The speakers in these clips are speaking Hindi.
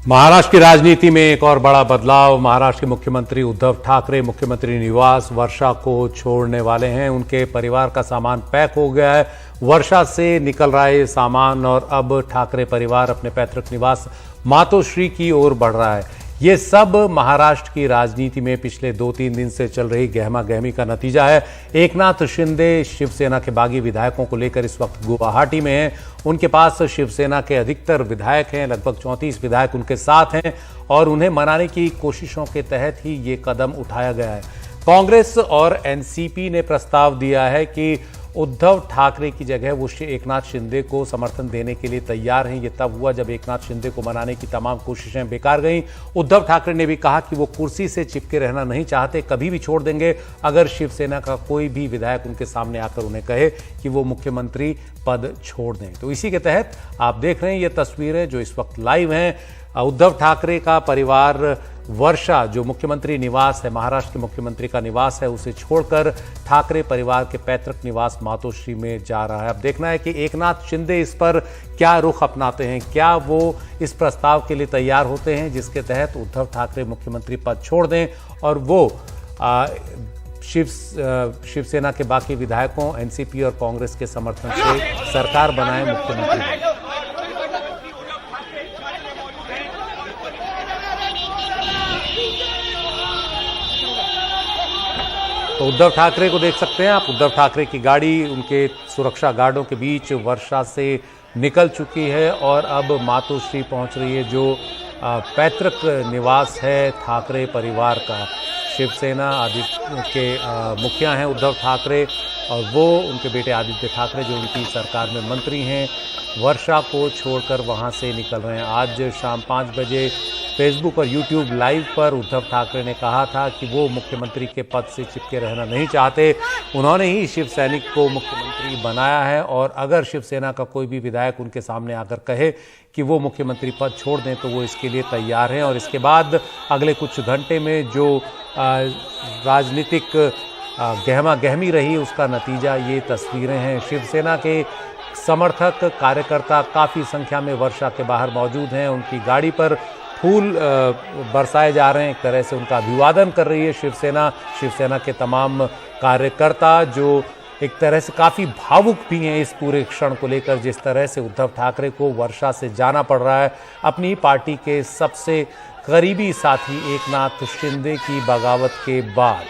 महाराष्ट्र की राजनीति में एक और बड़ा बदलाव। महाराष्ट्र के मुख्यमंत्री उद्धव ठाकरे मुख्यमंत्री निवास वर्षा को छोड़ने वाले हैं। उनके परिवार का सामान पैक हो गया है। वर्षा से निकल रहा है ये सामान और अब ठाकरे परिवार अपने पैतृक निवास मातोश्री की ओर बढ़ रहा है। ये सब महाराष्ट्र की राजनीति में पिछले 2-3 दिन से चल रही गहमा गहमी का नतीजा है। एकनाथ शिंदे शिवसेना के बागी विधायकों को लेकर इस वक्त गुवाहाटी में हैं। उनके पास शिवसेना के अधिकतर विधायक हैं, लगभग 34 विधायक उनके साथ हैं और उन्हें मनाने की कोशिशों के तहत ही ये कदम उठाया गया है। कांग्रेस और एनसीपी ने प्रस्ताव दिया है कि उद्धव ठाकरे की जगह वो एकनाथ शिंदे को समर्थन देने के लिए तैयार हैं। ये तब हुआ जब एकनाथ शिंदे को मनाने की तमाम कोशिशें बेकार गईं। उद्धव ठाकरे ने भी कहा कि वो कुर्सी से चिपके रहना नहीं चाहते, कभी भी छोड़ देंगे अगर शिवसेना का कोई भी विधायक उनके सामने आकर उन्हें कहे कि वो मुख्यमंत्री पद छोड़ दें। तो इसी के तहत आप देख रहे हैं ये तस्वीरें जो इस वक्त लाइव हैं। उद्धव ठाकरे का परिवार वर्षा जो मुख्यमंत्री निवास है, महाराष्ट्र के मुख्यमंत्री का निवास है, उसे छोड़कर ठाकरे परिवार के पैतृक निवास मातोश्री में जा रहा है। अब देखना है कि एकनाथ शिंदे इस पर क्या रुख अपनाते हैं, क्या वो इस प्रस्ताव के लिए तैयार होते हैं जिसके तहत उद्धव ठाकरे मुख्यमंत्री पद छोड़ दें और वो शिवसेना के बाकी विधायकों, एनसीपी और कांग्रेस के समर्थन से सरकार बनाए मुख्यमंत्री। तो उद्धव ठाकरे को देख सकते हैं आप। उद्धव ठाकरे की गाड़ी उनके सुरक्षा गार्डों के बीच वर्षा से निकल चुकी है और अब मातोश्री पहुंच रही है जो पैतृक निवास है ठाकरे परिवार का। शिवसेना आदित्य के मुखिया हैं उद्धव ठाकरे और वो उनके बेटे आदित्य ठाकरे जो उनकी सरकार में मंत्री हैं, वर्षा को छोड़कर वहां से निकल रहे हैं। आज शाम 5 बजे फेसबुक और यूट्यूब लाइव पर उद्धव ठाकरे ने कहा था कि वो मुख्यमंत्री के पद से चिपके रहना नहीं चाहते। उन्होंने ही शिवसैनिक को मुख्यमंत्री बनाया है और अगर शिवसेना का कोई भी विधायक उनके सामने आकर कहे कि वो मुख्यमंत्री पद छोड़ दें तो वो इसके लिए तैयार हैं। और इसके बाद अगले कुछ घंटे में जो राजनीतिक गहमा गहमी रही उसका नतीजा ये तस्वीरें हैं। शिवसेना के समर्थक कार्यकर्ता काफ़ी संख्या में वर्षा के बाहर मौजूद हैं। उनकी गाड़ी पर फूल बरसाए जा रहे हैं, एक तरह से उनका अभिवादन कर रही है शिवसेना के तमाम कार्यकर्ता जो एक तरह से काफ़ी भावुक भी हैं इस पूरे क्षण को लेकर, जिस तरह से उद्धव ठाकरे को वर्षा से जाना पड़ रहा है अपनी पार्टी के सबसे करीबी साथी एकनाथ शिंदे की बगावत के बाद।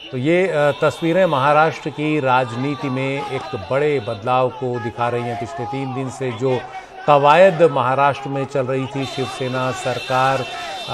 तो ये तस्वीरें महाराष्ट्र की राजनीति में एक बड़े बदलाव को दिखा रही हैं। पिछले 3 दिन से जो कवायद महाराष्ट्र में चल रही थी शिवसेना सरकार,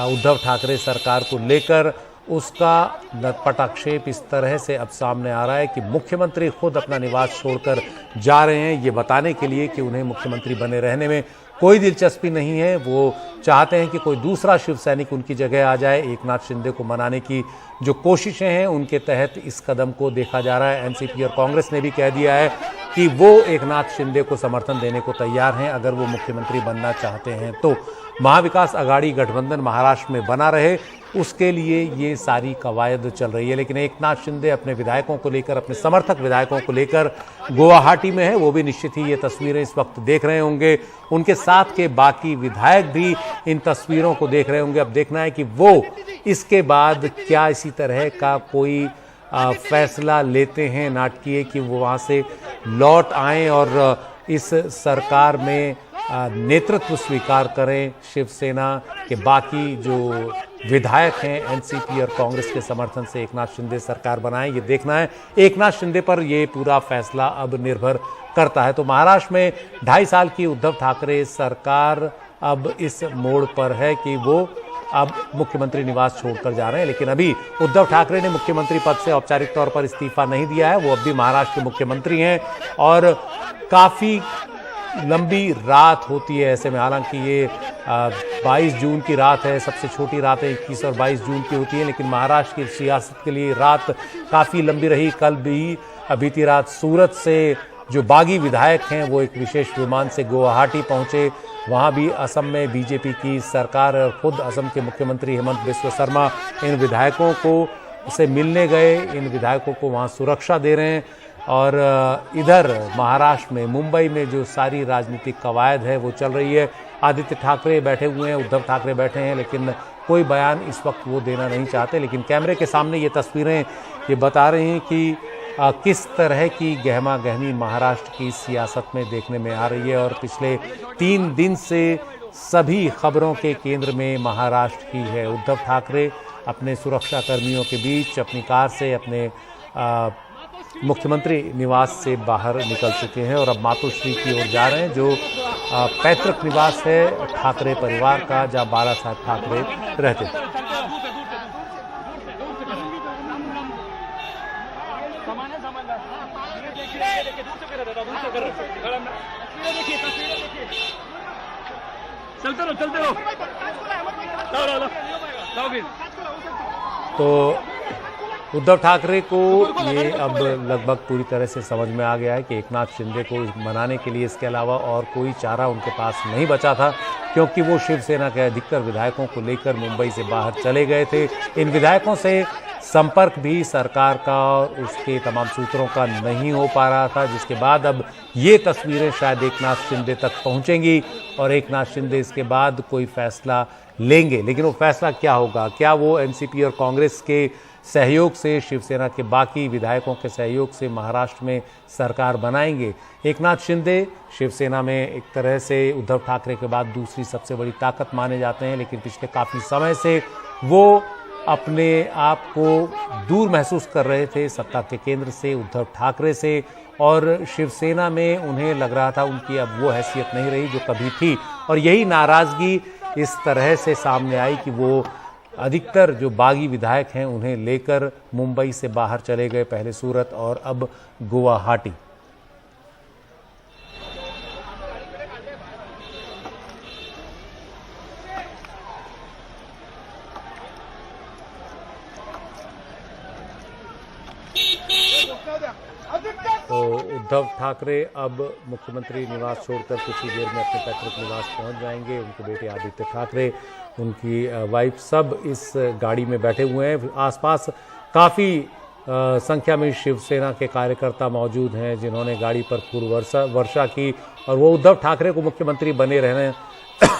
उद्धव ठाकरे सरकार को लेकर, उसका पटाक्षेप इस तरह से अब सामने आ रहा है कि मुख्यमंत्री खुद अपना निवास छोड़कर जा रहे हैं ये बताने के लिए कि उन्हें मुख्यमंत्री बने रहने में कोई दिलचस्पी नहीं है। वो चाहते हैं कि कोई दूसरा शिव सैनिक उनकी जगह आ जाए। एकनाथ शिंदे को मनाने की जो कोशिशें हैं उनके तहत इस कदम को देखा जा रहा है। एनसीपी और कांग्रेस ने भी कह दिया है कि वो एकनाथ शिंदे को समर्थन देने को तैयार हैं अगर वो मुख्यमंत्री बनना चाहते हैं तो। महाविकास अघाड़ी गठबंधन महाराष्ट्र में बना रहे उसके लिए ये सारी कवायद चल रही है। लेकिन एकनाथ शिंदे अपने विधायकों को लेकर, अपने समर्थक विधायकों को लेकर गुवाहाटी में है। वो भी निश्चित ही ये तस्वीरें इस वक्त देख रहे होंगे। उनके साथ के बाकी विधायक भी इन तस्वीरों को देख रहे होंगे। अब देखना है कि वो इसके बाद क्या इसी तरह का कोई फैसला लेते हैं नाटकीय कि वो वहाँ से लौट आएँ और इस सरकार में नेतृत्व स्वीकार करें। शिवसेना के बाकी जो विधायक हैं एनसीपी और कांग्रेस के समर्थन से एकनाथ शिंदे सरकार बनाएं, ये देखना है। एकनाथ शिंदे पर ये पूरा फैसला अब निर्भर करता है। तो महाराष्ट्र में 2.5 साल की उद्धव ठाकरे सरकार अब इस मोड़ पर है कि वो अब मुख्यमंत्री निवास छोड़कर जा रहे हैं। लेकिन अभी उद्धव ठाकरे ने मुख्यमंत्री पद से औपचारिक तौर पर इस्तीफा नहीं दिया है। वो अब भी महाराष्ट्र के मुख्यमंत्री हैं और काफ़ी लंबी रात होती है ऐसे में। हालांकि ये 22 जून की रात है, सबसे छोटी रात है 21 और 22 जून की होती है, लेकिन महाराष्ट्र की सियासत के लिए रात काफ़ी लंबी रही। कल भी बीती रात सूरत से जो बागी विधायक हैं वो एक विशेष विमान से गुवाहाटी पहुंचे। वहां भी असम में बीजेपी की सरकार और खुद असम के मुख्यमंत्री हेमंत बिस्वा शर्मा इन विधायकों को से मिलने गए, इन विधायकों को वहां सुरक्षा दे रहे हैं। और इधर महाराष्ट्र में मुंबई में जो सारी राजनीतिक कवायद है वो चल रही है। आदित्य ठाकरे बैठे हुए हैं, उद्धव ठाकरे बैठे हैं, लेकिन कोई बयान इस वक्त वो देना नहीं चाहते। लेकिन कैमरे के सामने ये तस्वीरें ये बता रही हैं कि किस तरह की गहमा गहमी महाराष्ट्र की सियासत में देखने में आ रही है। और पिछले 3 दिन से सभी खबरों के केंद्र में महाराष्ट्र की है। उद्धव ठाकरे अपने सुरक्षा कर्मियों के बीच अपनी कार से अपने मुख्यमंत्री निवास से बाहर निकल चुके हैं और अब मातोश्री की ओर जा रहे हैं, जो पैतृक निवास है ठाकरे परिवार का, जहां बाला साहब ठाकरे रहते थे। चलते रहो। तो उद्धव ठाकरे को ये अब लगभग पूरी तरह से समझ में आ गया है कि एकनाथ शिंदे को मनाने के लिए इसके अलावा और कोई चारा उनके पास नहीं बचा था, क्योंकि वो शिवसेना के अधिकतर विधायकों को लेकर मुंबई से बाहर चले गए थे। इन विधायकों से संपर्क भी सरकार का और उसके तमाम सूत्रों का नहीं हो पा रहा था, जिसके बाद अब ये तस्वीरें शायद एकनाथ शिंदे तक पहुंचेंगी और एकनाथ शिंदे इसके बाद कोई फैसला लेंगे। लेकिन वो फैसला क्या होगा? क्या वो एनसीपी और कांग्रेस के सहयोग से, शिवसेना के बाकी विधायकों के सहयोग से महाराष्ट्र में सरकार बनाएंगे? एकनाथ शिंदे शिवसेना में एक तरह से उद्धव ठाकरे के बाद दूसरी सबसे बड़ी ताकत माने जाते हैं, लेकिन पिछले काफ़ी समय से वो अपने आप को दूर महसूस कर रहे थे सत्ता के केंद्र से, उद्धव ठाकरे से। और शिवसेना में उन्हें लग रहा था उनकी अब वो हैसियत नहीं रही जो कभी थी, और यही नाराज़गी इस तरह से सामने आई कि वो अधिकतर जो बागी विधायक हैं उन्हें लेकर मुंबई से बाहर चले गए, पहले सूरत और अब गुवाहाटी। तो उद्धव ठाकरे अब मुख्यमंत्री निवास छोड़कर कुछ ही देर में अपने पैतृक निवास पहुंच जाएंगे। उनके बेटे आदित्य ठाकरे, उनकी वाइफ सब इस गाड़ी में बैठे हुए हैं। आसपास काफ़ी संख्या में शिवसेना के कार्यकर्ता मौजूद हैं जिन्होंने गाड़ी पर फूल वर्षा की और वो उद्धव ठाकरे को मुख्यमंत्री बने रहने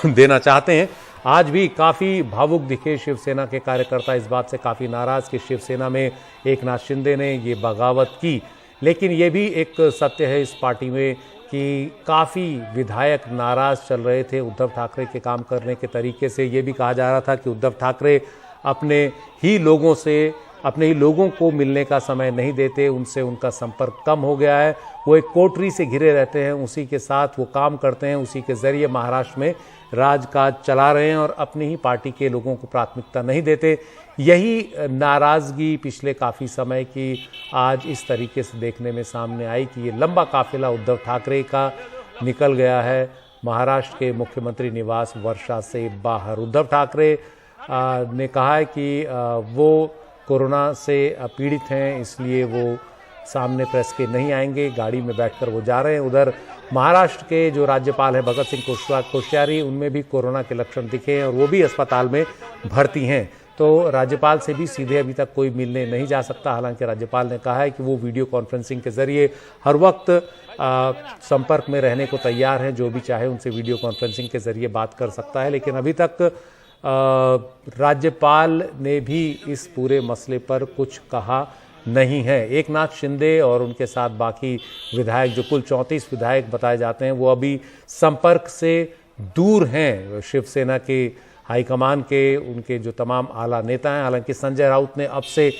देना चाहते हैं। आज भी काफ़ी भावुक दिखे शिवसेना के कार्यकर्ता, इस बात से काफ़ी नाराज़ कि शिवसेना में एकनाथ शिंदे ने ये बगावत की। लेकिन ये भी एक सत्य है इस पार्टी में कि काफ़ी विधायक नाराज़ चल रहे थे उद्धव ठाकरे के काम करने के तरीके से। ये भी कहा जा रहा था कि उद्धव ठाकरे अपने ही लोगों को मिलने का समय नहीं देते, उनसे उनका संपर्क कम हो गया है। वो एक कोटरी से घिरे रहते हैं, उसी के साथ वो काम करते हैं, उसी के ज़रिए महाराष्ट्र में राजकाज चला रहे हैं और अपनी ही पार्टी के लोगों को प्राथमिकता नहीं देते। यही नाराज़गी पिछले काफ़ी समय की आज इस तरीके से देखने में सामने आई कि ये लंबा काफिला उद्धव ठाकरे का निकल गया है महाराष्ट्र के मुख्यमंत्री निवास वर्षा से बाहर। उद्धव ठाकरे ने कहा है कि वो कोरोना से पीड़ित हैं, इसलिए वो सामने प्रेस के नहीं आएंगे, गाड़ी में बैठकर वो जा रहे हैं। उधर महाराष्ट्र के जो राज्यपाल हैं भगत सिंह कोश्यारी, उनमें भी कोरोना के लक्षण दिखे हैं और वो भी अस्पताल में भर्ती हैं। तो राज्यपाल से भी सीधे अभी तक कोई मिलने नहीं जा सकता। हालांकि राज्यपाल ने कहा है कि वो वीडियो कॉन्फ्रेंसिंग के जरिए हर वक्त संपर्क में रहने को तैयार हैं, जो भी चाहे उनसे वीडियो कॉन्फ्रेंसिंग के जरिए बात कर सकता है। लेकिन अभी तक राज्यपाल ने भी इस पूरे मसले पर कुछ कहा नहीं है। एकनाथ शिंदे और उनके साथ बाकी विधायक, जो कुल 34 विधायक बताए जाते हैं, वो अभी संपर्क से दूर हैं शिवसेना के हाईकमान के, उनके जो तमाम आला नेता हैं। हालांकि संजय राउत ने अब से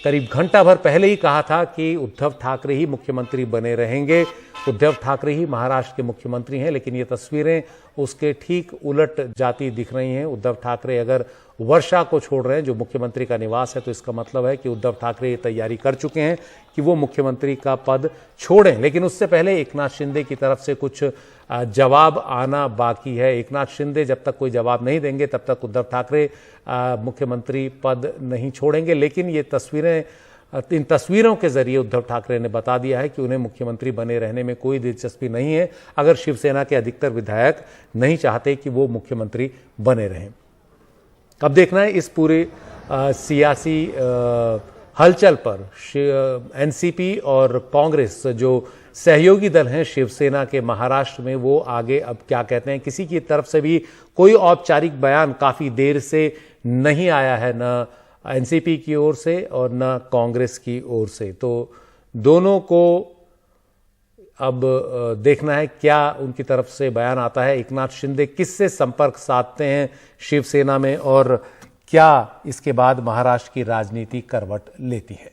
करीब घंटा भर पहले ही कहा था कि उद्धव ठाकरे ही मुख्यमंत्री बने रहेंगे, उद्धव ठाकरे ही महाराष्ट्र के मुख्यमंत्री हैं। लेकिन ये तस्वीरें उसके ठीक उलट जाती दिख रही हैं। उद्धव ठाकरे अगर वर्षा को छोड़ रहे हैं, जो मुख्यमंत्री का निवास है। तो इसका मतलब है कि उद्धव ठाकरे ये तैयारी कर चुके हैं कि वो मुख्यमंत्री का पद छोड़ें। लेकिन उससे पहले एकनाथ शिंदे की तरफ से कुछ जवाब आना बाकी है। एकनाथ शिंदे जब तक कोई जवाब नहीं देंगे तब तक उद्धव ठाकरे मुख्यमंत्री पद नहीं छोड़ेंगे। लेकिन ये इन तस्वीरों के जरिए उद्धव ठाकरे ने बता दिया है कि उन्हें मुख्यमंत्री बने रहने में कोई दिलचस्पी नहीं है, अगर शिवसेना के अधिकतर विधायक नहीं चाहते कि वो मुख्यमंत्री बने रहें। अब देखना है इस पूरे सियासी हलचल पर एनसीपी और कांग्रेस जो सहयोगी दल हैं शिवसेना के महाराष्ट्र में, वो आगे अब क्या कहते हैं। किसी की तरफ से भी कोई औपचारिक बयान काफी देर से नहीं आया है, न एनसीपी की ओर से और न कांग्रेस की ओर से। तो दोनों को अब देखना है क्या उनकी तरफ से बयान आता है। एकनाथ शिंदे किससे संपर्क साधते हैं शिवसेना में और क्या इसके बाद महाराष्ट्र की राजनीति करवट लेती है।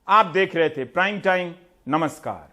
आप देख रहे थे प्राइम टाइम। नमस्कार।